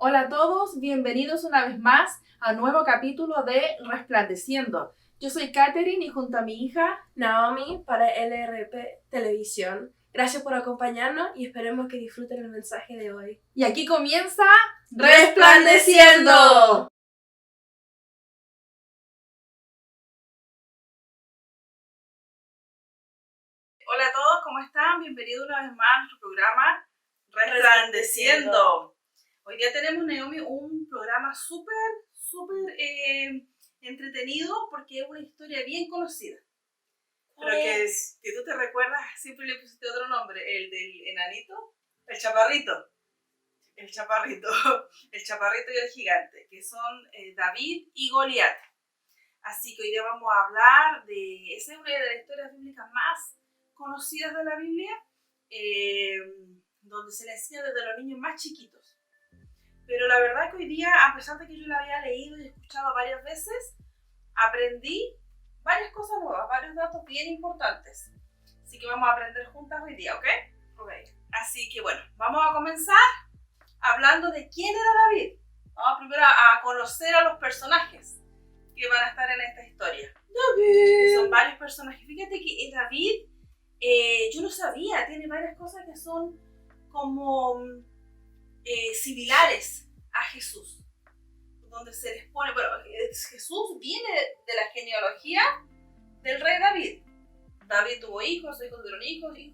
Hola a todos, bienvenidos una vez más a un nuevo capítulo de Resplandeciendo. Yo soy Katherine y junto a mi hija Naomi para LRP Televisión. Gracias por acompañarnos y esperemos que disfruten el mensaje de hoy. Y aquí comienza ¡Resplandeciendo! Hola a todos, ¿cómo están? Bienvenidos una vez más a nuestro programa Resplandeciendo. Hoy día tenemos, Naomi, un programa súper entretenido porque es una historia bien conocida. Pero que tú te recuerdas, siempre le pusiste otro nombre, el del enanito, el chaparrito y el gigante, que son David y Goliat. Así que hoy día vamos a hablar de, esa es una de las historias bíblicas más conocidas de la Biblia, donde se le enseña desde los niños más chiquitos. Pero la verdad es que hoy día, a pesar de que yo la había leído y escuchado varias veces, aprendí varias cosas nuevas, varios datos bien importantes. Así que vamos a aprender juntas hoy día, ¿ok? Así que bueno, vamos a comenzar hablando de quién era David. Vamos primero a conocer a los personajes que van a estar en esta historia. David. Son varios personajes. Fíjate que David, yo no sabía, tiene varias cosas que son como similares a Jesús. Donde se les pone, bueno, Jesús viene de la genealogía del rey David. David tuvo hijos, sus hijos tuvieron hijos. David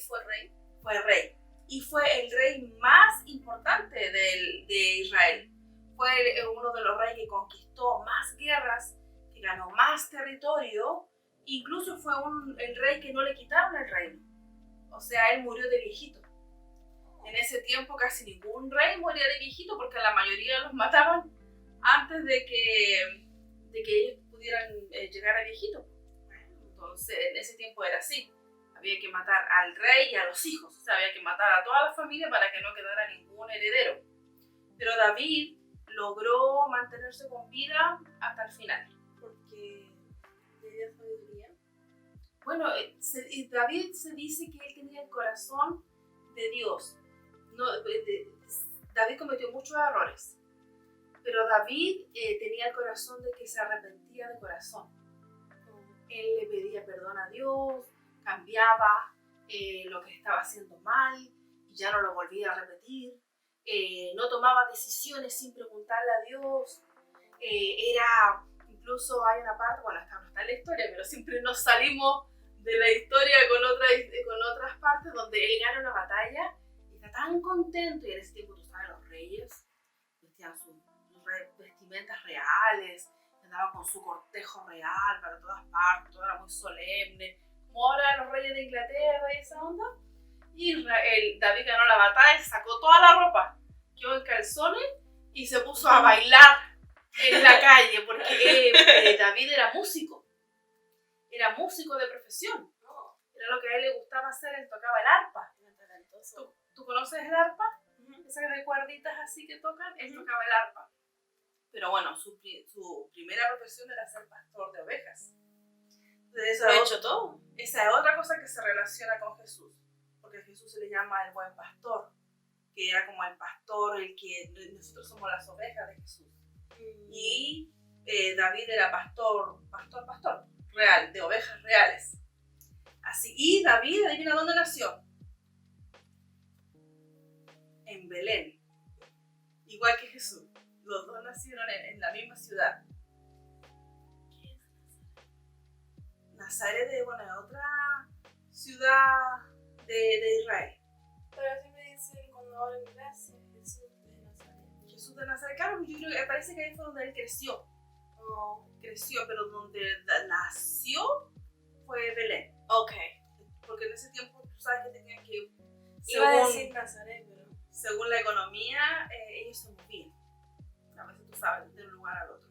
fue rey. Fue el rey. Y fue el rey más importante de Israel. Fue uno de los reyes que conquistó más guerras, que ganó más territorio. Incluso fue el rey que no le quitaron el reino. O sea, él murió de viejito. En ese tiempo casi ningún rey moría de viejito porque la mayoría los mataban antes de que ellos pudieran llegar a viejito. Entonces, en ese tiempo era así. Había que matar al rey y a los hijos. O sea, había que matar a toda la familia para que no quedara ningún heredero. Pero David logró mantenerse con vida hasta el final. Porque tenía sabiduría. Bueno, David se dice que él tenía el corazón de Dios. David cometió muchos errores, pero David tenía el corazón de que se arrepentía de corazón. Él le pedía perdón a Dios, cambiaba lo que estaba haciendo mal y ya no lo volvía a repetir. No tomaba decisiones sin preguntarle a Dios. Incluso hay una parte, bueno, esta no está en la historia, pero siempre nos salimos de la historia con otras partes donde él gana una batalla. Tan contento, y en ese tiempo, tú sabes, los reyes vestían sus vestimentas reales, andaban con su cortejo real para todas partes, todo era muy solemne, como ahora los reyes de Inglaterra y esa onda. Y David ganó la batalla, sacó toda la ropa, quedó en calzones y se puso a bailar en la calle, porque David era músico de profesión, era lo que a él le gustaba hacer, él tocaba el arpa. ¿Tú conoces el arpa? Esas de cuerditas así que tocan, él tocaba el arpa. Pero bueno, su primera profesión era ser pastor de ovejas. Entonces, ¿Lo ha hecho todo? Esa es otra cosa que se relaciona con Jesús, porque a Jesús se le llama el buen pastor, que era como el pastor, el que nosotros somos las ovejas de Jesús. Y David era pastor real, de ovejas reales. Así, y David, adivina dónde nació. En Belén, igual que Jesús. Los dos nacieron en la misma ciudad. ¿Qué es Nazaret es otra ciudad de Israel. Pero así me dicen cuando hablo en clase, Jesús de Nazaret. Jesús de Nazaret, claro, yo creo que parece que ahí fue donde él creció. Creció, pero donde nació fue Belén. Ok. Porque en ese tiempo, tú sabes que tenían que... Iba a decir Nazaret, pero... Según la economía, ellos se movían. A veces tú sabes, de un lugar al otro.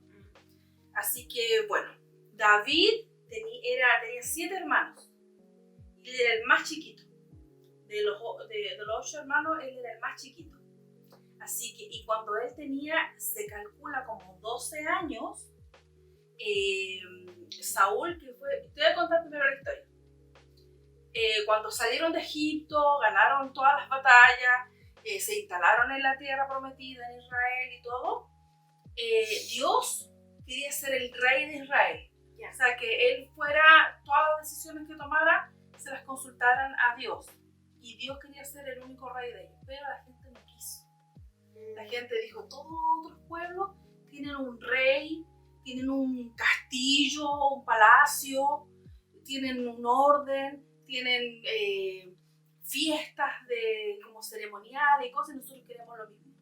Así que, bueno, David tenía 7 hermanos. Y él era el más chiquito. De los 8 hermanos, él era el más chiquito. Así que, y cuando él se calcula como 12 años, Saúl, que fue... Te voy a contar primero la historia. Cuando salieron de Egipto, ganaron todas las batallas, se instalaron en la tierra prometida, en Israel y todo, Dios quería ser el rey de Israel. O sea, que él fuera, todas las decisiones que tomara, se las consultaran a Dios. Y Dios quería ser el único rey de ellos, pero la gente no quiso. La gente dijo, todos los otros pueblos tienen un rey, tienen un castillo, un palacio, tienen un orden, tienen fiestas como ceremoniales y cosas, y nosotros queremos lo mismo.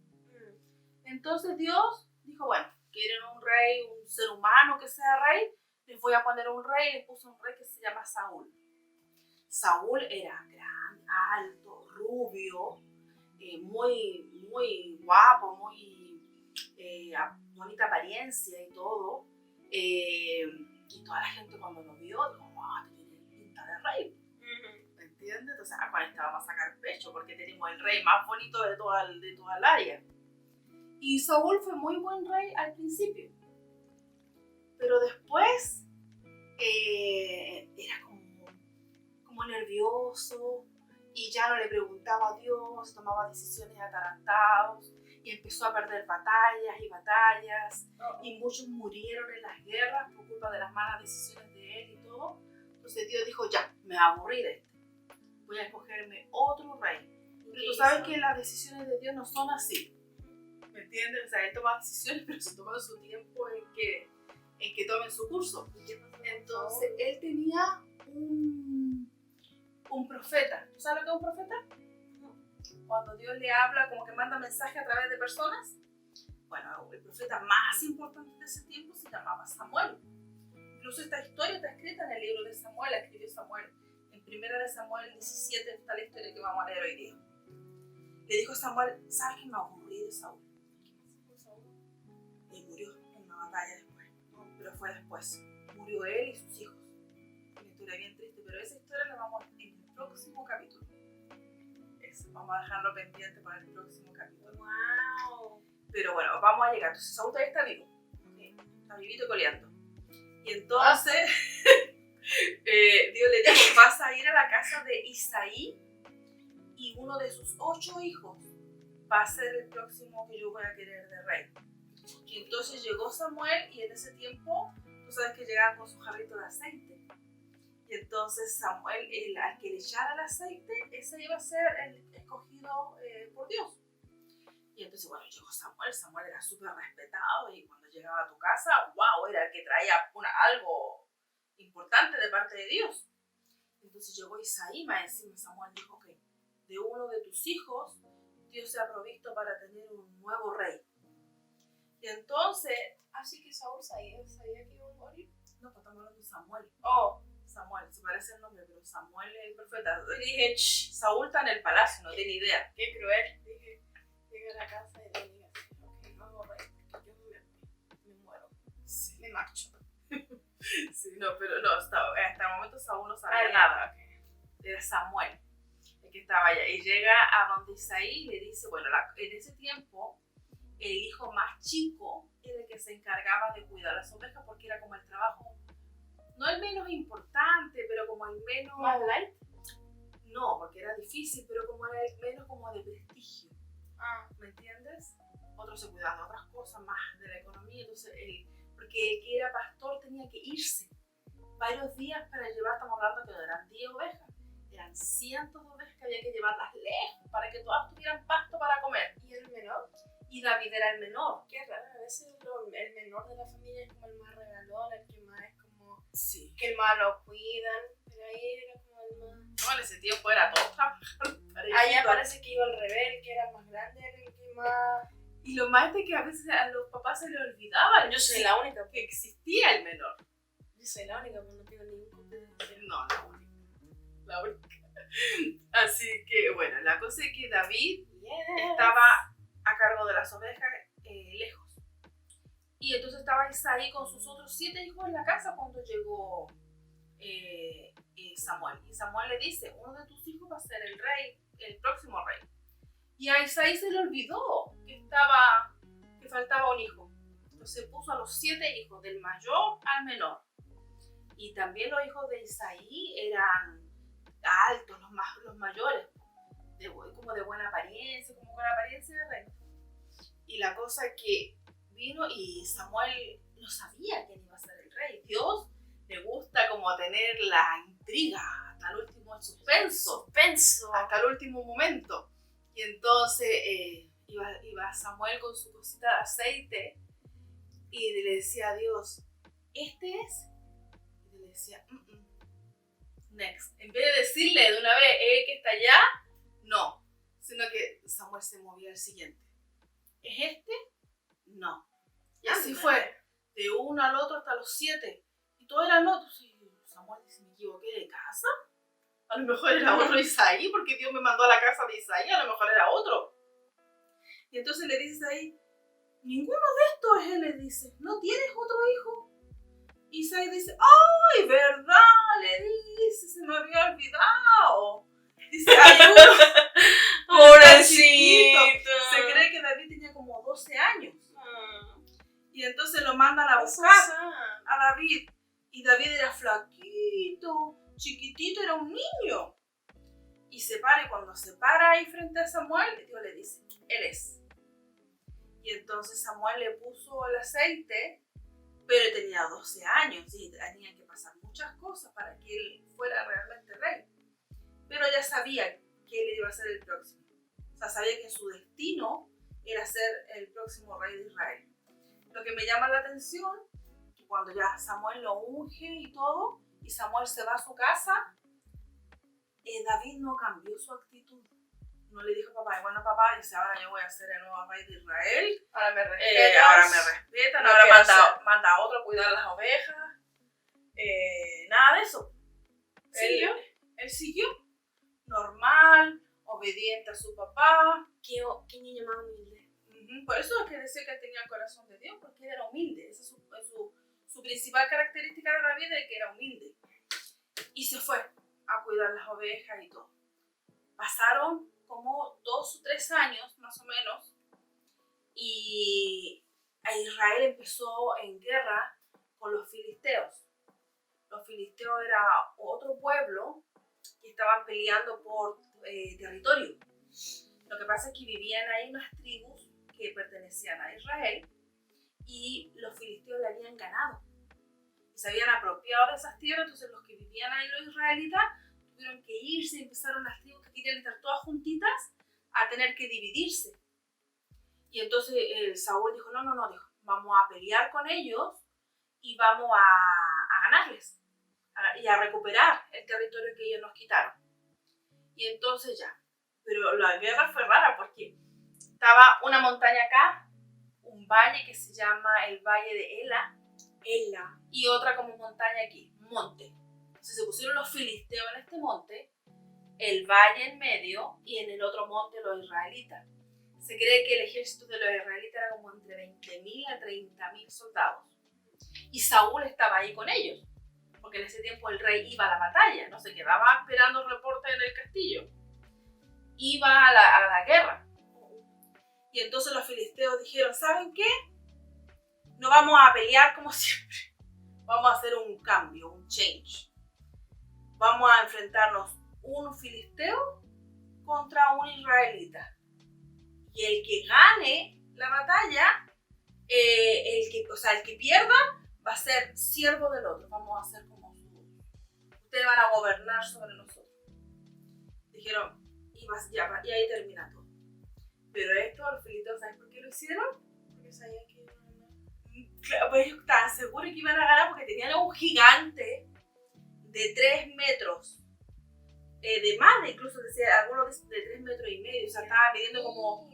Entonces Dios dijo, bueno, quieren un rey, un ser humano que sea rey, les voy a poner un rey, les puso un rey que se llama Saúl. Saúl era grande, alto, rubio, muy guapo, muy bonita apariencia y todo. Y toda la gente cuando lo vio dijo, wow, este tiene pinta de rey. ¿Me entiendes? Entonces, con este vamos a sacar pecho porque tenemos el rey más bonito de toda el área. Y Saúl fue muy buen rey al principio. Pero después era como nervioso y ya no le preguntaba a Dios, tomaba decisiones atarantados y empezó a perder batallas y batallas y muchos murieron en las guerras por culpa de las malas decisiones de él y todo. Entonces Dios dijo, ya, me aburrí de este, voy a escogerme otro rey. Y tú sabes que las decisiones de Dios no son así, ¿me entiendes? O sea, él toma decisiones, pero se toma su tiempo en que tomen su curso. Entonces él tenía un profeta. ¿Tú sabes lo que es un profeta? Cuando Dios le habla, como que manda mensaje a través de personas. Bueno, el profeta más importante de ese tiempo se llamaba Samuel. Incluso esta historia está escrita en el libro de Samuel, la escribió Samuel. En 1 de Samuel 17 está la historia que vamos a leer hoy día. Le dijo a Samuel, ¿sabes que me aburrí de Saúl? Y murió en una batalla después. Pero fue después. Murió él y sus hijos. Una historia bien triste, pero esa historia la vamos a ver en el próximo capítulo. Eso, vamos a dejarlo pendiente para el próximo capítulo. ¡Wow! Pero bueno, vamos a llegar. Entonces Saúl todavía está vivo. Está vivito y coleando. Y entonces Dios le dijo, vas a ir a la casa de Isaí y uno de sus 8 hijos va a ser el próximo que yo voy a querer de rey. Y entonces llegó Samuel y en ese tiempo, tú sabes que llegaban con su jarrito de aceite. Y entonces Samuel, al que le echara el aceite, ese iba a ser el escogido por Dios. Y entonces, bueno, llegó Samuel era súper respetado y cuando llegaba a tu casa, wow, era el que traía algo importante de parte de Dios. Entonces llegó Isaí, más encima Samuel dijo que de uno de tus hijos, Dios se ha provisto para tener un nuevo rey. Y entonces, Así que Saúl sabía que iba a morir. no, pues estamos hablando de Samuel. Oh, Samuel, se parece el nombre, pero Samuel es el profeta. Y dije, Saúl está en el palacio, no tiene idea. qué cruel. Dije, llegué a la casa y le dije así, ok, no hago rey, yo me muero, Sí. me marcho. Sí, no, pero no, hasta el momento Saúl no sabía nada. Okay. Era Samuel el que estaba allá. Y llega a donde Isaí y le dice, bueno, en ese tiempo, el hijo más chico era el que se encargaba de cuidar las ovejas porque era como el trabajo, no el menos importante, pero como el menos... ¿Más light? No, porque era difícil, pero como era el menos como de prestigio. ¿Me entiendes? Otros se cuidaban de otras cosas más de la economía, entonces porque el que era pastor tenía que irse varios días para llevar, estamos hablando que no eran 10 ovejas, eran cientos de ovejas que había que llevarlas lejos para que todas tuvieran pasto para comer. ¿Y el menor? Y David era el menor. Qué raro, a veces el menor de la familia es como el más regalón, el que más es como Sí. que el más lo cuidan, pero ahí era como el más... No, en ese tiempo era todo trabajando. Allá parece que iba al revés, el que era más grande era el que más... Y lo más es que a veces a los papás se les olvidaba. Yo soy la única, que existía el menor. yo soy la única, pero no tengo ningún competencia. No, la única. Así que bueno, la cosa es que David estaba a cargo de las ovejas lejos. Y entonces estaba Isaí con sus otros 7 hijos en la casa cuando llegó Samuel. Y Samuel le dice, uno de tus hijos va a ser el rey, el próximo rey. Y a Isaí se le olvidó que faltaba un hijo. Entonces puso a los 7 hijos, del mayor al menor. Y también los hijos de Isaí eran altos, los mayores. como de buena apariencia, como con apariencia de rey. Y la cosa es que vino y Samuel no sabía quién iba a ser el rey. Dios le gusta como tener la intriga hasta el último, el suspenso, hasta el último momento. Y entonces iba Samuel con su cosita de aceite y le decía a Dios, ¿este es? Y le decía, next. En vez de decirle de una vez, que está allá, no. Sino que Samuel se movía al siguiente. ¿Es este? No. Y así fue, de uno al otro hasta los 7. Y todos eran otros. Y Samuel dice, ¿me equivoqué de casa? A lo mejor era otro Isaí, porque Dios me mandó a la casa de Isaí, a lo mejor era otro. Y entonces le dice ahí, ninguno de estos es él, le dice, ¿no tienes otro hijo? Isaí dice, ¡ay, verdad! Le dice, se me había olvidado. Dice, ayuda. Pobrecito. Se cree que David tenía como 12 años. Y entonces lo mandan a buscar a David. Y David era flaquito, chiquitito, era un niño. Y se para, y cuando se para ahí frente a Samuel, Dios le dice, él es. Y entonces Samuel le puso el aceite, pero tenía 12 años y tenía que pasar muchas cosas para que él fuera realmente rey. Pero ya sabía que él iba a ser el próximo. O sea, sabía que su destino era ser el próximo rey de Israel. Lo que me llama la atención, que cuando ya Samuel lo unge y todo, y Samuel se va a su casa, David no cambió su actitud. No le dijo papá, bueno papá, dice, ahora yo voy a ser el nuevo rey de Israel. Ahora me respetan. Ahora manda a otro a cuidar las ovejas. Nada de eso. Él siguió. Normal, obediente a su papá. Qué niño más humilde. Por eso es que decía que él tenía el corazón de Dios, porque él era humilde. Esa es su principal característica de David, es que era humilde. Y se fue a cuidar las ovejas y todo. Pasaron como 2 o 3 años, más o menos, y a Israel empezó en guerra con los filisteos. Los filisteos era otro pueblo que estaban peleando por territorio. Lo que pasa es que vivían ahí unas tribus que pertenecían a Israel y los filisteos le habían ganado. Y se habían apropiado de esas tierras, entonces los que vivían ahí, los israelitas, tuvieron que irse y empezaron las tribus que querían estar todas juntitas a tener que dividirse. Y entonces Saúl dijo, no, dijo, vamos a pelear con ellos y vamos a ganarles y a recuperar el territorio que ellos nos quitaron. Y entonces ya, pero la guerra fue rara porque estaba una montaña acá, un valle que se llama el Valle de Ela, y otra como montaña aquí, un monte. Entonces se pusieron los filisteos en este monte, el valle en medio y en el otro monte los israelitas. Se cree que el ejército de los israelitas era como entre 20.000 a 30.000 soldados. Y Saúl estaba ahí con ellos, porque en ese tiempo el rey iba a la batalla, no se quedaba esperando reportes en el castillo. Iba a la guerra. Y entonces los filisteos dijeron, ¿saben qué? No vamos a pelear como siempre. Vamos a hacer un cambio, un change. Vamos a enfrentarnos un filisteo contra un israelita. Y el que gane la batalla, el que pierda, va a ser siervo del otro. Vamos a ser como ustedes van a gobernar sobre nosotros. Dijeron, y ahí termina todo. Pero esto, los filisteos, ¿sabes por qué lo hicieron? Porque sabían que claro, pues ellos estaban seguros que iban a ganar porque tenían a un gigante de 3 metros. De más, incluso decía algunos de 3 metros y medio. O sea, estaban midiendo como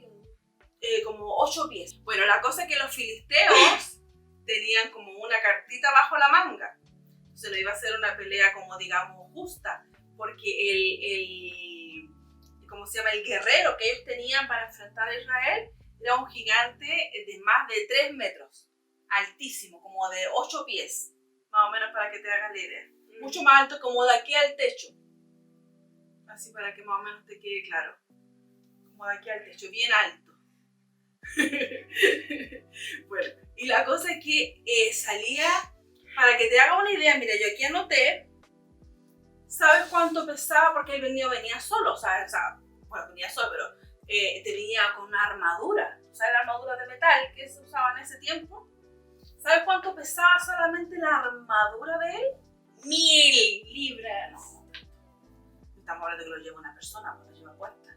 8 pies. Bueno, la cosa es que los filisteos tenían como una cartita bajo la manga. Entonces no iba a ser una pelea como digamos justa, porque ¿cómo se llama? El guerrero que ellos tenían para enfrentar a Israel era un gigante de más de 3 metros, altísimo, como de 8 pies, más o menos para que te hagas la idea. Mucho más alto, como de aquí al techo. Así para que más o menos te quede claro. Como de aquí al techo, bien alto. Bueno, y la cosa es que salía, para que te haga una idea, mira, yo aquí anoté, ¿sabes cuánto pesaba? Porque el venía solo, o sea, bueno, venía solo, pero te venía con una armadura. ¿Sabes la armadura de metal que se usaba en ese tiempo? ¿Sabes cuánto pesaba solamente la armadura de él? 1000 libras. No, estamos hablando de que lo lleva una persona, pues lo lleva puesta.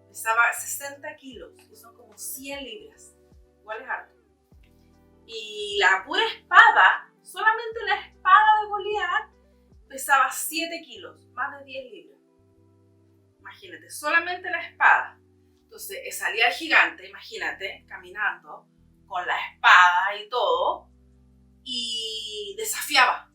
Pesaba 60 kilos, que son como 100 libras. Igual es harto. Y la pura espada, solamente la espada de Goliat, pesaba 7 kilos, más de 10 libras. Imagínate, solamente la espada. Entonces salía el gigante, imagínate, caminando con la espada y todo, y desafiaba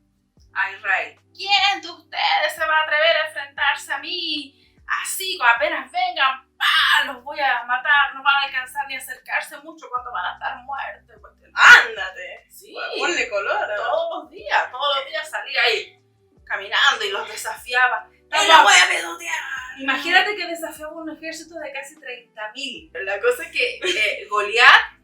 a Israel. ¿Quién de ustedes se va a atrever a enfrentarse a mí? Así, cuando apenas vengan, ¡pah! Los voy a matar, no van a alcanzar ni a acercarse mucho cuando van a estar muertos. ¡Ándate! Sí, ponle color, ¿no? todos los días salía ahí, caminando y los desafiaba. ¡No lo voy a pedotear! Imagínate que desafiaba un ejército de casi 30.000. La cosa es que Goliat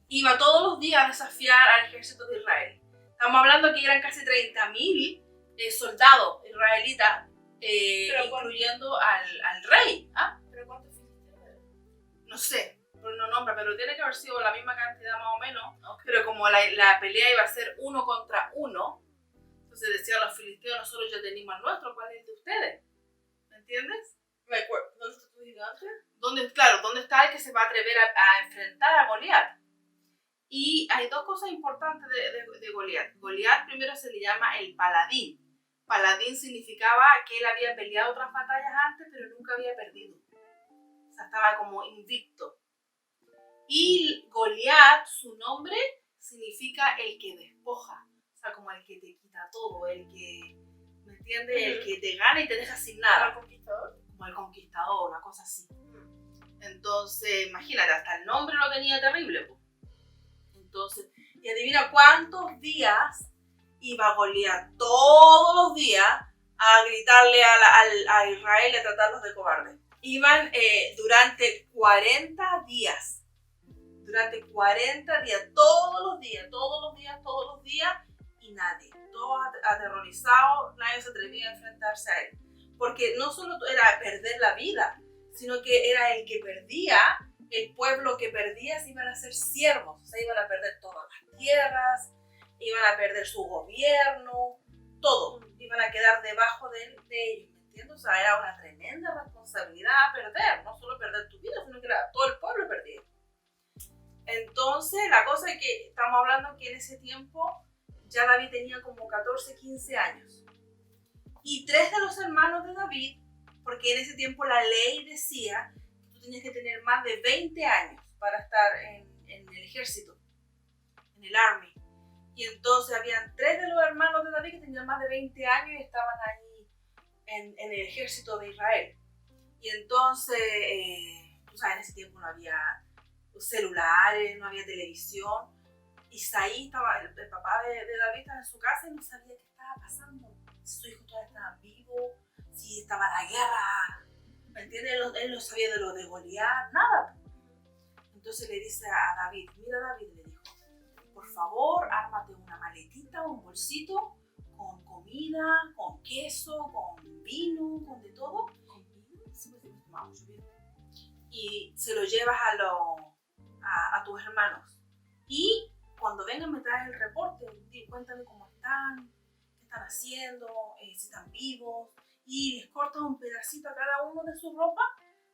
iba todos los días a desafiar al ejército de Israel. Estamos hablando que eran casi 30.000 soldados israelitas, incluyendo al rey. ¿Ah? ¿Pero cuántos filisteos eran? No sé, por no nombra, pero tiene que haber sido la misma cantidad más o menos. Okay. Pero como la pelea iba a ser 1 contra 1, entonces decían los filisteos, nosotros ya tenemos el nuestro, ¿cuál es el de ustedes? ¿Me entiendes? ¿Dónde está tu gigante? ¿Dónde está el que se va a atrever a enfrentar a Goliat? Y hay dos cosas importantes de Goliat. Goliat primero se le llama el paladín. Paladín significaba que él había peleado otras batallas antes, pero nunca había perdido. O sea, estaba como invicto. Y Goliat, su nombre, significa el que despoja. O sea, como el que te quita todo, el que, ¿me entiendes? El que te gana y te deja sin nada. ¿El conquistador? Como el conquistador, una cosa así. Entonces, imagínate, hasta el nombre lo tenía terrible, pues. Entonces, y adivina cuántos días iba Goliat todos los días a gritarle a Israel y a tratarlos de cobardes. Iban durante 40 días. Durante 40 días, todos los días, y nadie, todos aterrorizados, nadie se atrevía a enfrentarse a él. Porque no solo era perder la vida, sino que era el que perdía. El pueblo que perdía se iban a hacer siervos, o sea, iban a perder todas las tierras, iban a perder su gobierno, todo, iban a quedar debajo de ellos, ¿me entiendes? O sea, era una tremenda responsabilidad a perder, no solo perder tu vida, sino que era todo el pueblo perdido. Entonces, la cosa es que estamos hablando que en ese tiempo ya David tenía como 14, 15 años. Y 3 de los hermanos de David, porque en ese tiempo la ley decía tenías que tener más de 20 años para estar en el ejército, en el army. Y entonces habían 3 de los hermanos de David que tenían más de 20 años y estaban ahí en el ejército de Israel. Y entonces, tú sabes, en ese tiempo no había celulares, no había televisión. Isaí estaba, el papá de David estaba en su casa y no sabía qué estaba pasando. Si su hijo todavía estaba vivo, si estaba la guerra. ¿Me entiendes? Él no sabía de lo de Goliat, nada. Entonces le dice a David, mira David, le dijo, por favor, ármate una maletita, un bolsito, con comida, con queso, con vino, con de todo. ¿Con vino? Sí, me tomaba mucho vino. Y se lo llevas a tus hermanos. Y cuando vengan me traes el reporte, cuéntame cómo están, qué están haciendo, si están vivos. Y les cortas un pedacito a cada uno de su ropa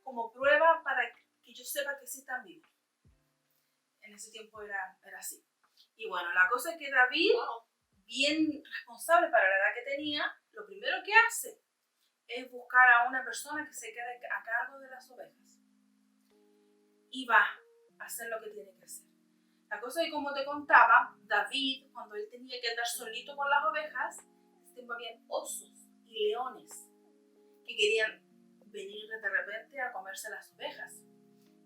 como prueba para que yo sepa que sí están vivos. En ese tiempo era así. Y bueno, la cosa es que David, bien responsable para la edad que tenía, lo primero que hace es buscar a una persona que se quede a cargo de las ovejas. Y va a hacer lo que tiene que hacer. La cosa es que, como te contaba, David, cuando él tenía que andar solito con las ovejas, en ese tiempo había osos y leones que querían venir de repente a comerse las ovejas.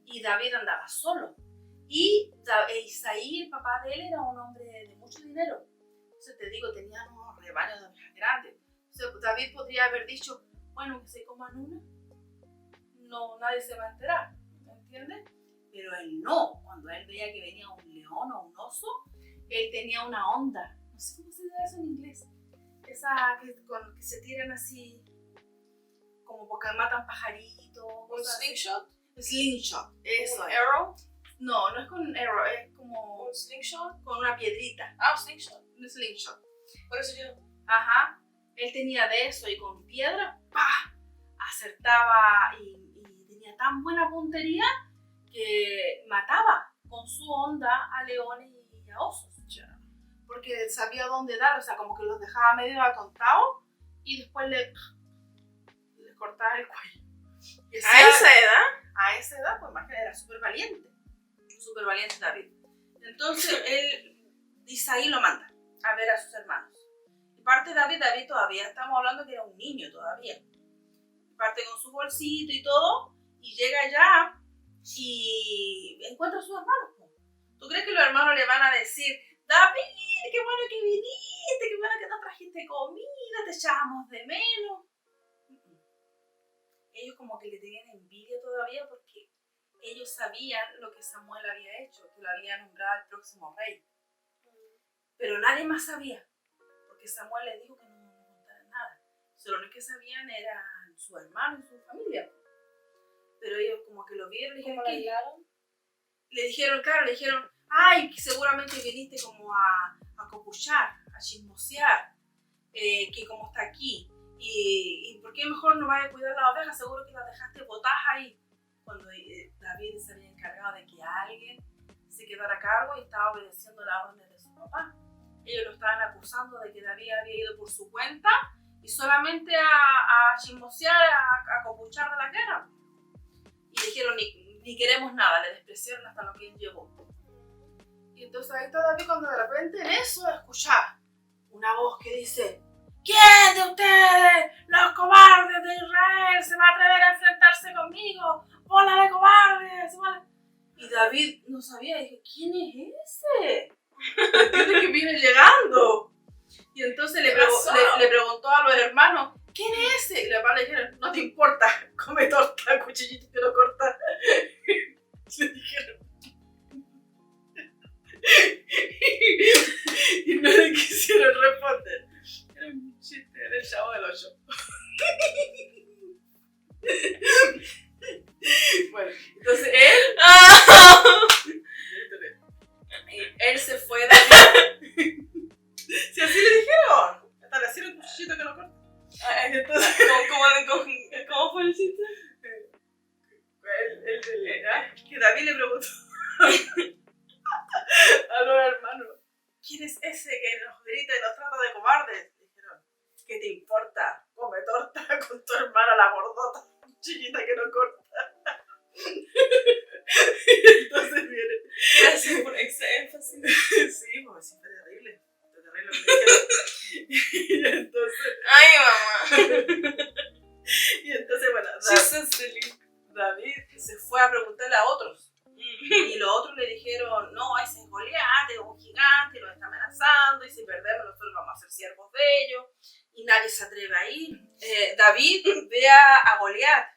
Y David andaba solo. Y Isaí, el papá de él, era un hombre de mucho dinero. Entonces te digo, tenían unos rebaños de ovejas grandes. Entonces David podría haber dicho, bueno, que se coman una, no, nadie se va a enterar, ¿me entiendes? Pero él no. Cuando él veía que venía un león o un oso, él tenía una onda. No sé cómo se dice eso en inglés. Esa que se tiran así como porque matan pajaritos. ¿Un slingshot? Slingshot, eso ¿Un es. arrow? No, no es con un arrow, es como ¿Un slingshot? con una piedrita. Ah, un slingshot. Un slingshot. Por eso yo... Ajá. Él tenía de eso y con piedra, ¡pah! Acertaba y tenía tan buena puntería que mataba con su onda a leones y a osos. Porque sabía dónde dar, o sea, como que los dejaba medio atontados y después le cortaba el cuello. Y ¿A esa edad? a esa edad, pues imagínate, era súper valiente David. Entonces él, Isaí lo manda a ver a sus hermanos. Y parte David todavía, estamos hablando que era un niño todavía. Parte con su bolsito y todo, y llega allá y encuentra a sus hermanos. ¿Tú crees que los hermanos le van a decir, David, qué bueno que viniste, qué bueno que nos trajiste comida, te echábamos de menos? Ellos como que le tenían envidia todavía porque ellos sabían lo que Samuel había hecho, que lo había nombrado el próximo rey. Pero nadie más sabía, porque Samuel les dijo que no contaran nada. Solo los que sabían eran su hermano y su familia. Pero ellos como que lo vieron y ¿Cómo dijeron, le dijeron, ay, seguramente viniste como a copuchar, a chismosear, que como está aquí. ¿Y por qué mejor no vaya a cuidar las ovejas? Seguro que las dejaste botadas ahí. Cuando David se había encargado de que alguien se quedara a cargo y estaba obedeciendo las órdenes de su papá. Ellos lo estaban acusando de que David había ido por su cuenta y solamente a chismosear, a copuchar de la guerra. Y dijeron, ni queremos nada, le despreciaron hasta lo que él llevó. Y entonces ahí está David cuando de repente en eso escucha una voz que dice, ¿quién de ustedes, los cobardes de Israel, se va a atrever a enfrentarse conmigo? ¡Bola de cobardes! Y David no sabía, y dijo, ¿quién es ese? ¿Entiendes que viene llegando? Y entonces le preguntó a los hermanos, ¿quién es ese? Y los hermanos le dijeron, no te importa, come torta, cuchillito que lo corta. Le dijeron. Y no le quisieron responder. Era un chiste del Chavo del Ocho. Bueno, entonces él se fue de si así le dijeron, hasta le hicieron un cuchillito que lo corta. Entonces, ¿Cómo fue el chiste? Que David le preguntó a los hermanos, ¿quién es ese que nos grita y nos trata de cobardes? Dijeron, ¿qué te importa? Come torta con tu hermana la gordota, chiquita que no corta. Entonces viene. Gracias por ese énfasis. Sí, pues sí, fue terrible. Fue terrible lo que dijeron. Y entonces. ¡Ay, mamá! Y entonces, bueno, She's so silly. David se fue a preguntarle a otros. Y los otros le dijeron, no, ese es Goliat, es un gigante, nos está amenazando, y si perdemos nosotros vamos a ser siervos de ellos, y nadie se atreve a ir. David ve a Goliat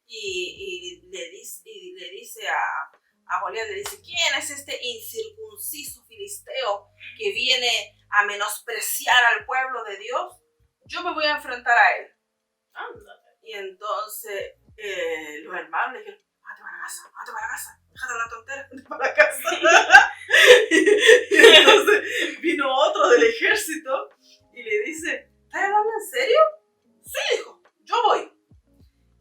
y le dice a Goliat, le dice, ¿quién es este incircunciso filisteo que viene a menospreciar al pueblo de Dios? Yo me voy a enfrentar a él. Y entonces los hermanos le dijeron, vete para la casa, déjate la tontera, vete para la casa. Y entonces vino otro del ejército y le dice, ¿estás hablando en serio? Sí, dijo, yo voy.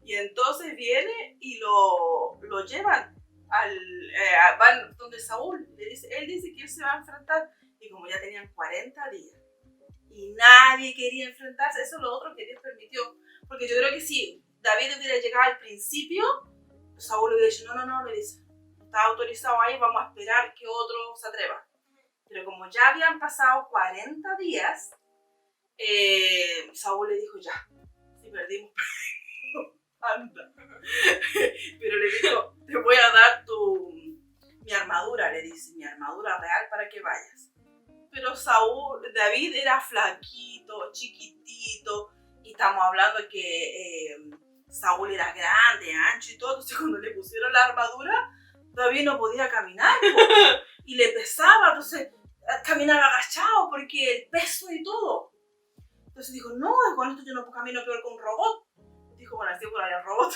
Y entonces viene y lo llevan van donde Saúl. Él dice que él se va a enfrentar. Y como ya tenían 40 días y nadie quería enfrentarse, eso es lo otro que Dios permitió. Porque yo creo que si David hubiera llegado al principio, Saúl le hubiera dicho, no, le dice, está autorizado ahí, vamos a esperar que otro se atreva. Pero como ya habían pasado 40 días, Saúl le dijo, ya, si perdimos, anda. Pero le dijo, te voy a dar mi armadura, le dice, mi armadura real para que vayas. Pero David era flaquito, chiquitito, y estamos hablando de que Saúl era grande, ancho y todo, entonces cuando le pusieron la armadura, David no podía caminar, y le pesaba, entonces caminaba agachado porque el peso y todo. Entonces dijo, no, con esto yo no camino peor que un robot. Dijo, como nací por el robot,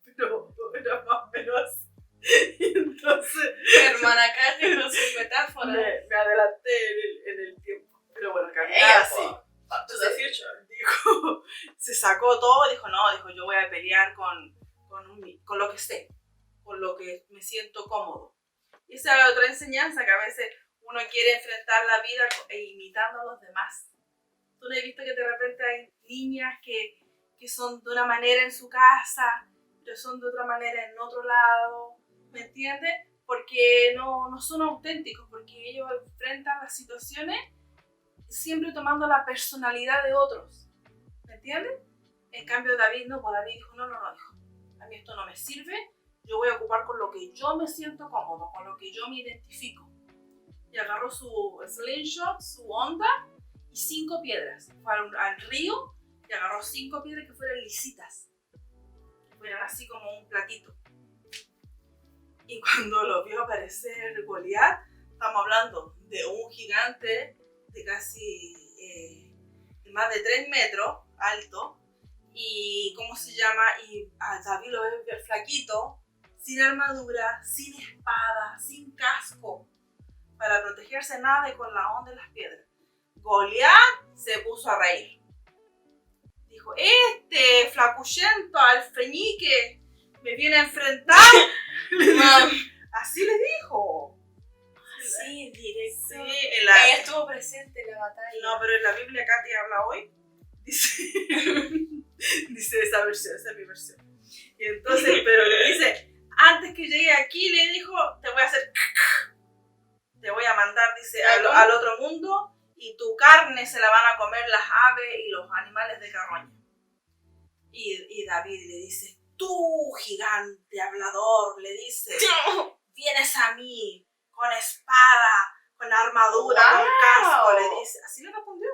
pero era más o menos así. Y entonces Hermana Katy con sus metáforas. me adelanté en el tiempo. Pero bueno, caminaba Ella, así. Back to the future. Dijo, se sacó todo, dijo, yo voy a pelear con lo que sé, con lo que me siento cómodo. Y esa es otra enseñanza, que a veces uno quiere enfrentar la vida imitando a los demás. ¿Tú no has visto que de repente hay niñas que son de una manera en su casa, pero son de otra manera en otro lado? ¿Me entiendes? Porque no son auténticos, porque ellos enfrentan las situaciones siempre tomando la personalidad de otros. ¿Me entiendes? En cambio David no, pues David dijo, no, dijo, a mí esto no me sirve, yo voy a ocupar con lo que yo me siento cómodo, con lo que yo me identifico. Y agarró su slingshot, su onda y 5 piedras. Fue al río y agarró 5 piedras que fueran lisitas, que fueran así como un platito. Y cuando lo vio aparecer Goliat, estamos hablando de un gigante de casi más de 3 metros alto, y ¿cómo se llama? Y a David lo ve flaquito, sin armadura, sin espada, sin casco, para protegerse nada y con la onda de las piedras. Goliat se puso a reír. Dijo, este flacuchento alfeñique me viene a enfrentar. Así le dijo. Sí, directo. Sí, Ella estuvo presente en la batalla. No, pero en la Biblia Katy habla hoy. Dice esa versión, esa es mi versión. Y entonces, pero le dice, antes que llegue aquí, le dijo, te voy a hacer, te voy a mandar, dice, al otro mundo, y tu carne se la van a comer las aves y los animales de carroña. Y David le dice, tú, gigante hablador, le dice, vienes a mí con espada, con armadura, con casco, le dice. Así le respondió.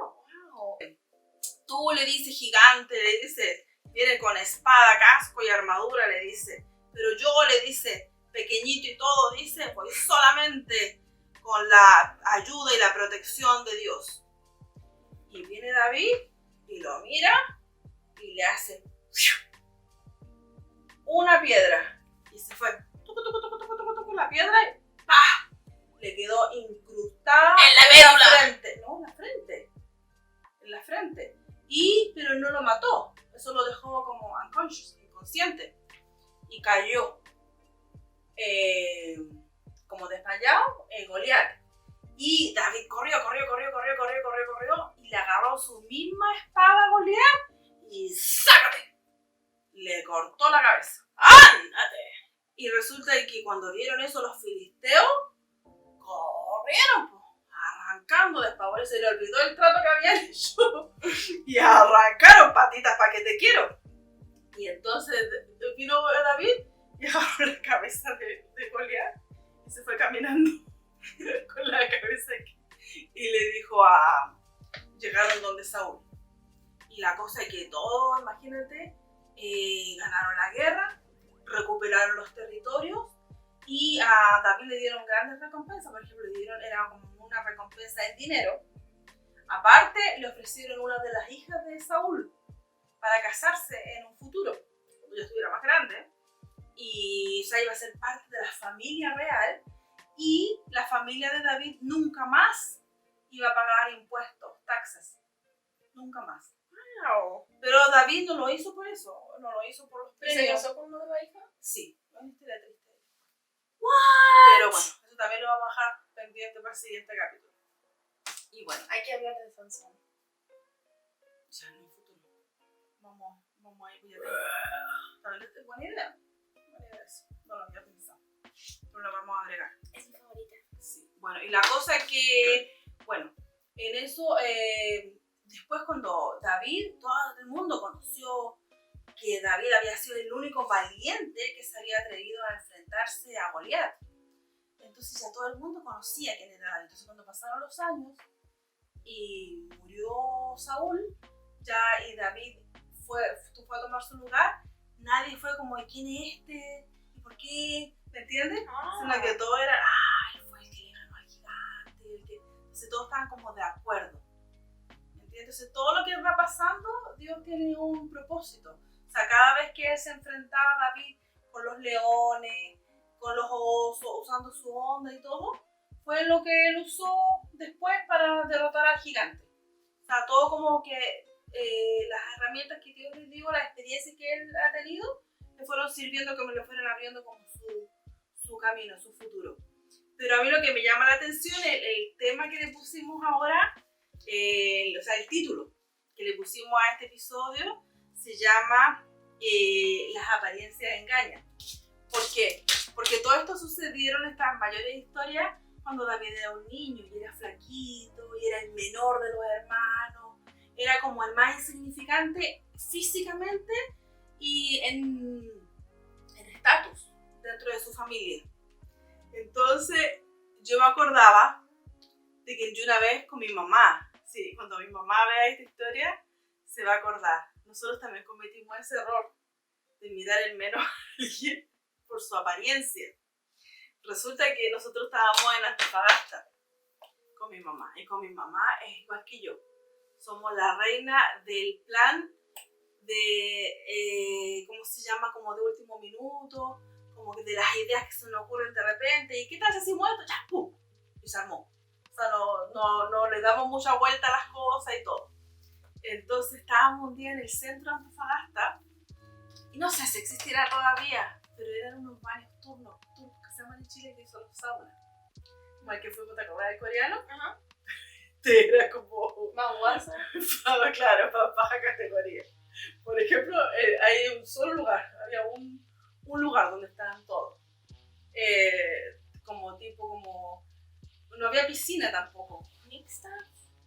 Wow. Tú, le dice, gigante, le dice, viene con espada, casco y armadura, le dice. Pero yo, le dice, pequeñito y todo, dice, pues solamente con la ayuda y la protección de Dios. Y viene David y lo mira y le hace una piedra. Y se fue. La piedra y ¡pah! Le quedó incrustada en la frente. No, en la frente. En la frente. Pero no lo mató. Eso lo dejó como unconscious, inconsciente. Y cayó. Como desmayado, Goliat. Y David corrió. Y le agarró su misma espada a Goliat. Y ¡sácate! Le cortó la cabeza. ¡Ándate! Y resulta que cuando vieron eso los filisteos, corrieron, arrancando despavoridos. Se le olvidó el trato que habían hecho. Y arrancaron patitas para que te quiero. Y entonces vino David y agarró la cabeza de Goliat y se fue caminando con la cabeza aquí. Y le dijo llegaron donde Saúl. Y la cosa es que todos, imagínate, ganaron la guerra, recuperaron los territorios y a David le dieron grandes recompensas. Por ejemplo, era como una recompensa en dinero. Aparte, le ofrecieron una de las hijas de Saúl para casarse en un futuro, cuando ya estuviera más grande. Y ella iba a ser parte de la familia real y la familia de David nunca más iba a pagar impuestos, taxes. Nunca más. Wow. Pero David no lo hizo por eso, no lo hizo por los ¿Se premios. casó con uno de la hija? Sí, no es historia triste. What? Pero bueno, eso también lo vamos a dejar pendiente para el siguiente capítulo. Y bueno, Hay que hablar de Sansón. ya en un futuro. Vamos a ir ¿También es buena idea? Buena idea eso. No lo había pensado. Pero lo vamos a agregar. Es mi favorita. Sí. Bueno, y la cosa es que, bueno, en eso, después cuando David, todo el mundo conoció que David había sido el único valiente que se había atrevido a enfrentarse a Goliat. Entonces ya todo el mundo conocía quién era David. Entonces cuando pasaron los años y murió Saúl, y David fue a tomar su lugar, nadie fue como, ¿quién es este? ¿Y por qué? ¿Me entiendes? Sino que todo era, él fue el que le ganó al gigante. Entonces todos estaban como de acuerdo. ¿Me entiendes? Entonces todo lo que va pasando, Dios tiene un propósito. O sea, cada vez que él se enfrentaba a David con los leones, con los osos, usando su onda y todo, fue lo que él usó después para derrotar al gigante. O sea, todo como que las herramientas que Dios les dio, la experiencia que él ha tenido, le fueron sirviendo, que me lo fueron abriendo como su camino, su futuro. Pero a mí lo que me llama la atención es el tema que le pusimos ahora, o sea, el título que le pusimos a este episodio se llama Las apariencias engañan. ¿Por qué? Porque todo esto sucedieron, estas mayores historias, cuando David era un niño y era flaquito y era el menor de los hermanos, era como el más insignificante físicamente y en estatus dentro de su familia. Entonces yo me acordaba de que yo una vez con mi mamá, sí, cuando mi mamá vea esta historia, se va a acordar. Nosotros también cometimos ese error de mirar el menos a alguien por su apariencia. Resulta que nosotros estábamos en Antofagasta con mi mamá, y con mi mamá es igual que yo. Somos la reina del plan de, ¿cómo se llama? Como de último minuto, como que de las ideas que se nos ocurren de repente, y ¿qué tal si hacemos esto? Ya, ¡pum! Y se armó. O sea, no le damos mucha vuelta a las cosas y todo. Entonces estábamos un día en el centro de Antofagasta, y no sé si existirá todavía, pero eran unos baños turnos que se llaman en Chile, que son los saunas. Como el que fuimos a cobrar el coreano. Ajá. Era como... Más guasa. Claro, para baja categoría. Por ejemplo, hay un solo lugar, había un lugar donde estaban todos. Como tipo, como... No había piscina tampoco. ¿Mixta?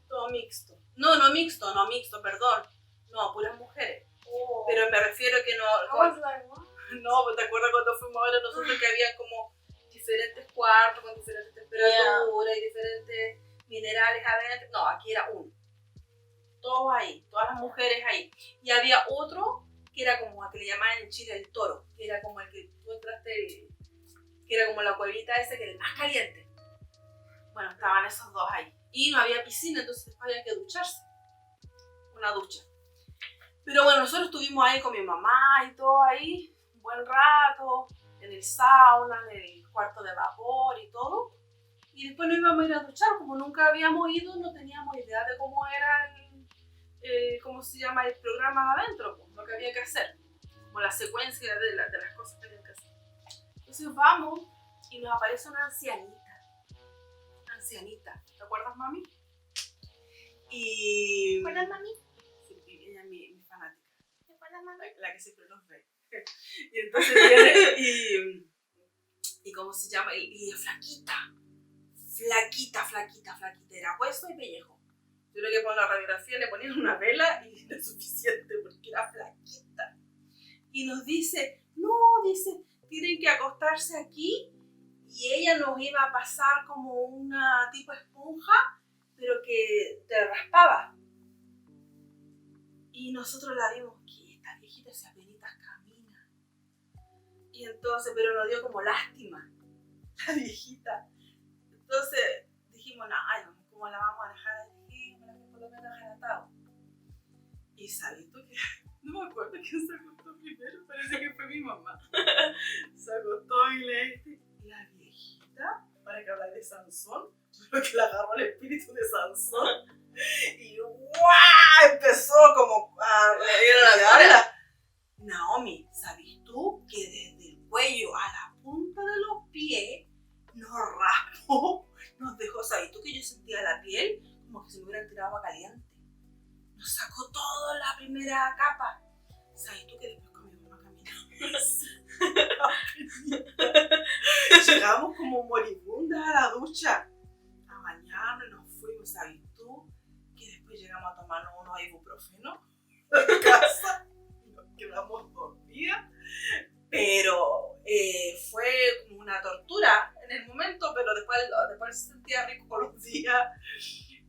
Todo mixto. No mixto, perdón. No, puras mujeres. Oh. Pero me refiero que no... I was like, what? No, ¿te acuerdas cuando fuimos ahora nosotros que había como diferentes cuartos con diferentes temperaturas y diferentes minerales adentro? No, aquí era uno. Todos ahí, todas las mujeres ahí. Y había otro que era como el que le llamaban en Chile el toro, que era como el que tú entraste, que era como la cuevita ese que era el más caliente. Bueno, estaban esos dos ahí. Y no había piscina, entonces después había que ducharse. Una ducha. Pero bueno, nosotros estuvimos ahí con mi mamá y todo ahí, un buen rato, en el sauna, en el cuarto de vapor y todo. Y después nos íbamos a ir a duchar, como nunca habíamos ido, no teníamos idea de cómo era ¿cómo se llama? El programa adentro, pues, lo que había que hacer, como la secuencia de las cosas que había que hacer. Entonces vamos y nos aparece una ancianita. ¿Te acuerdas, mami? Y... ¿Te acuerdas, mami? Sí, ella es mi fanática. ¿Te acuerdas, mami? La que siempre nos ve. Y entonces viene y ¿cómo se llama? Y es flaquita. Era hueso y pellejo. Yo creo que por la radiografía le ponían una vela y era suficiente porque era flaquita. Y nos dice, tienen que acostarse aquí, y ella nos iba a pasar como una tipo esponja, pero que te raspaba. Y nosotros la vimos, que esta viejita se apenitas camina. Y entonces, pero nos dio como lástima, la viejita. Entonces dijimos, ¿cómo la vamos a dejar ahí? Por lo menos relatado. Y sabes tú que, no me acuerdo quién se acostó primero, parece que fue mi mamá. Se acostó y la viejita, para que hablar de Sansón, creo que le agarró el espíritu de Sansón. Y ¡guau! Empezó como a... Le dieron la cara. Naomi, ¿sabes tú que desde el cuello a la punta de los pies nos raspó? Nos dejó, ¿sabes tú que yo sentía la piel como que se me hubieran tirado agua caliente? Nos sacó toda la primera capa. ¿Sabes tú que después con mi mamá caminamos? Llegamos como moribundas a la ducha a bañarnos y nos fuimos. ¿Sabes tú que después llegamos a tomarnos unos ibuprofenos en casa y nos quedamos dormidas? Pero fue como una tortura en el momento, pero después se sentía rico con los días.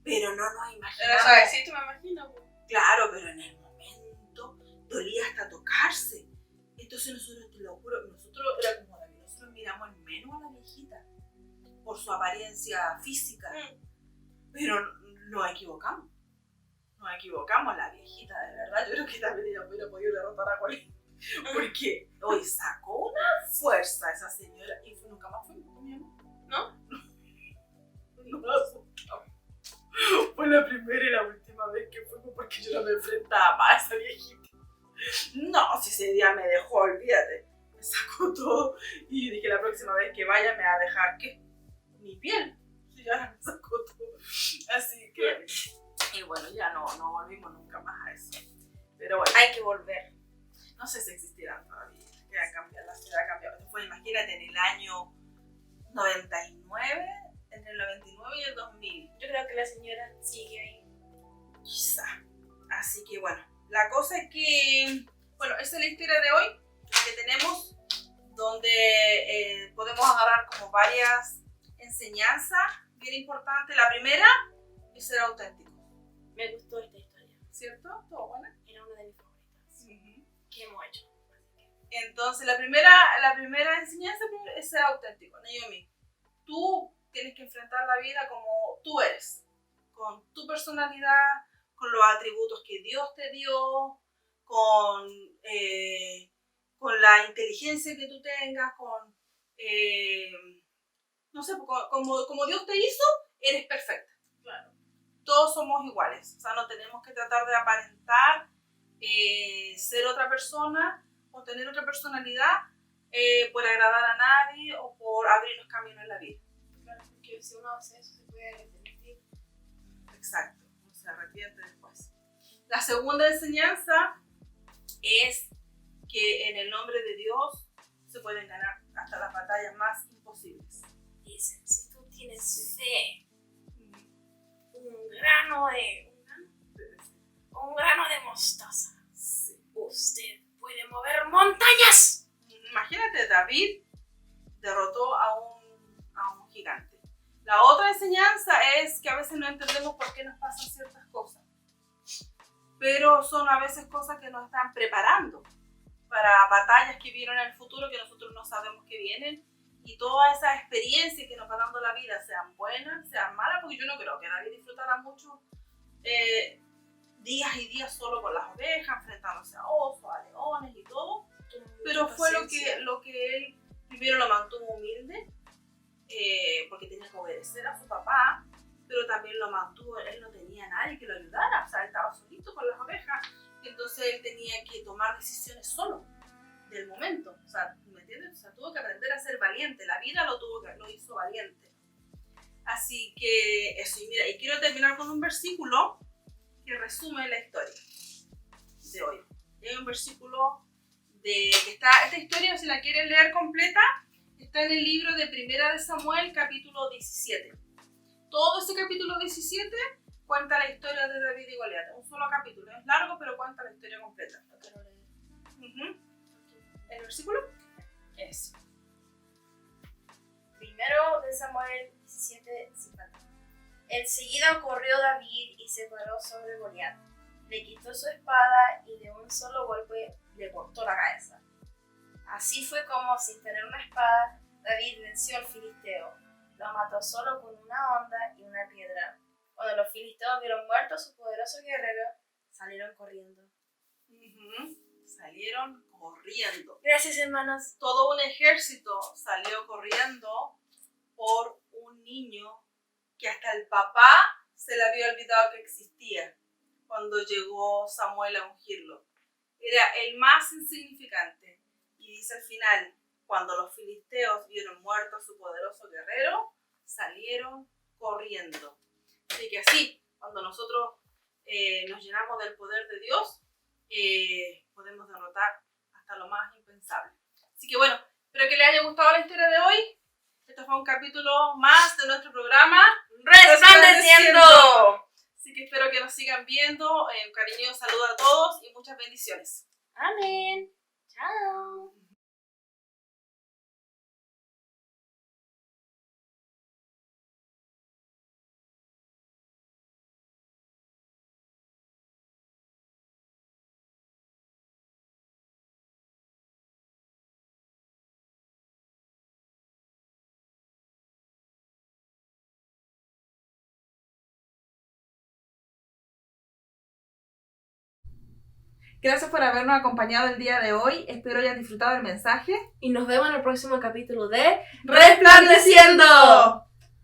Pero no nos imaginamos. Era suavecito, me imagino. Claro, pero en el momento dolía hasta tocarse. Entonces nosotros, te lo juro, era como David, nosotros miramos en menos a la viejita por su apariencia física. Pero nos equivocamos. nos equivocamos, la viejita, de verdad, yo creo que también ella hubiera podido derrotar a cualquiera. Porque hoy sacó una fuerza esa señora y nunca más fuimos con mi mamá. ¿No? No la asustamos. Fue la primera y la última vez que fuimos porque yo no me enfrentaba más a esa viejita. No, si ese día me dejó, olvídate. Me sacó todo y yo dije la próxima vez que vaya me va a dejar, ¿qué? Mi piel. Sí, ahora me sacó todo. Así que, y bueno, ya no volvimos nunca más a eso. Pero bueno, Hay que volver. no sé si existirán todavía. Que ha cambiado, la ciudad ha cambiado. Fue, imagínate, en el año 99, entre el 99 y el 2000. Yo creo que la señora sigue ahí. Quizá. Así que bueno, la cosa es que, bueno, esa es la historia de hoy que tenemos, donde podemos agarrar como varias enseñanzas bien importantes. La primera es ser auténtico, Me gustó esta historia. ¿cierto? ¿Todo buena? Era una de mis favoritas. ¿Qué hemos hecho? Entonces, la primera enseñanza es ser auténtico, Naomi. Tú tienes que enfrentar la vida como tú eres, con tu personalidad, con los atributos que Dios te dio, con la inteligencia que tú tengas, no sé, como Dios te hizo, eres perfecta. Claro. Todos somos iguales, o sea, no tenemos que tratar de aparentar ser otra persona o tener otra personalidad por agradar a nadie o por abrirnos caminos en la vida. Claro, porque si uno hace eso se puede arrepentir. Exacto, no se arrepiente después. La segunda enseñanza es que en el nombre de Dios se pueden ganar hasta las batallas más imposibles. Dicen, si tú tienes fe, un grano de mostaza, Sí. usted puede mover montañas. Imagínate, David derrotó a un gigante. La otra enseñanza es que a veces no entendemos por qué nos pasan ciertas cosas, pero son a veces cosas que nos están preparando para batallas que vienen en el futuro que nosotros no sabemos que vienen, y todas esas experiencias que nos va dando la vida, sean buenas, sean malas, porque yo no creo que David disfrutara mucho días y días solo con las ovejas, enfrentándose a osos, a leones y todo, pero fue lo que él primero lo mantuvo humilde, porque tenía que obedecer a su papá, pero también lo mantuvo, él no tenía a nadie que lo ayudara, o sea, él estaba solito con las ovejas, entonces él tenía que tomar decisiones solo, del momento, o sea, ¿me entiendes? O sea, tuvo que aprender a ser valiente, la vida lo hizo valiente. Así que eso, y mira, y quiero terminar con un versículo que resume la historia de hoy. Hay un versículo que está, esta historia, si la quieren leer completa, está en el libro de Primera de Samuel, capítulo 17. Todo ese capítulo 17 cuenta la historia de David y Goliat. Un solo capítulo, es largo, pero cuenta la historia completa. Lo quiero leer. ¿El versículo? Eso. Primero de Samuel 17:50. Enseguida corrió David y se paró sobre Goliat. Le quitó su espada y de un solo golpe le cortó la cabeza. Así fue como, sin tener una espada, David venció al filisteo. Lo mató solo con una honda y una piedra. Cuando los filisteos vieron muerto a su poderoso guerrero, salieron corriendo. Salieron corriendo. Gracias, hermanos. Todo un ejército salió corriendo por un niño que hasta el papá se le había olvidado que existía cuando llegó Samuel a ungirlo. Era el más insignificante. Y dice al final, cuando los filisteos vieron muerto a su poderoso guerrero, salieron corriendo. Así que así, cuando nosotros nos llenamos del poder de Dios, podemos derrotar hasta lo más impensable. Así que bueno, espero que les haya gustado la historia de hoy. Este fue un capítulo más de nuestro programa ¡Resplandeciendo! Así que espero que nos sigan viendo. Un cariñoso saludo a todos y muchas bendiciones. Amén. Chao. Gracias por habernos acompañado el día de hoy. Espero hayas disfrutado del mensaje. Y nos vemos en el próximo capítulo de ¡Resplandeciendo!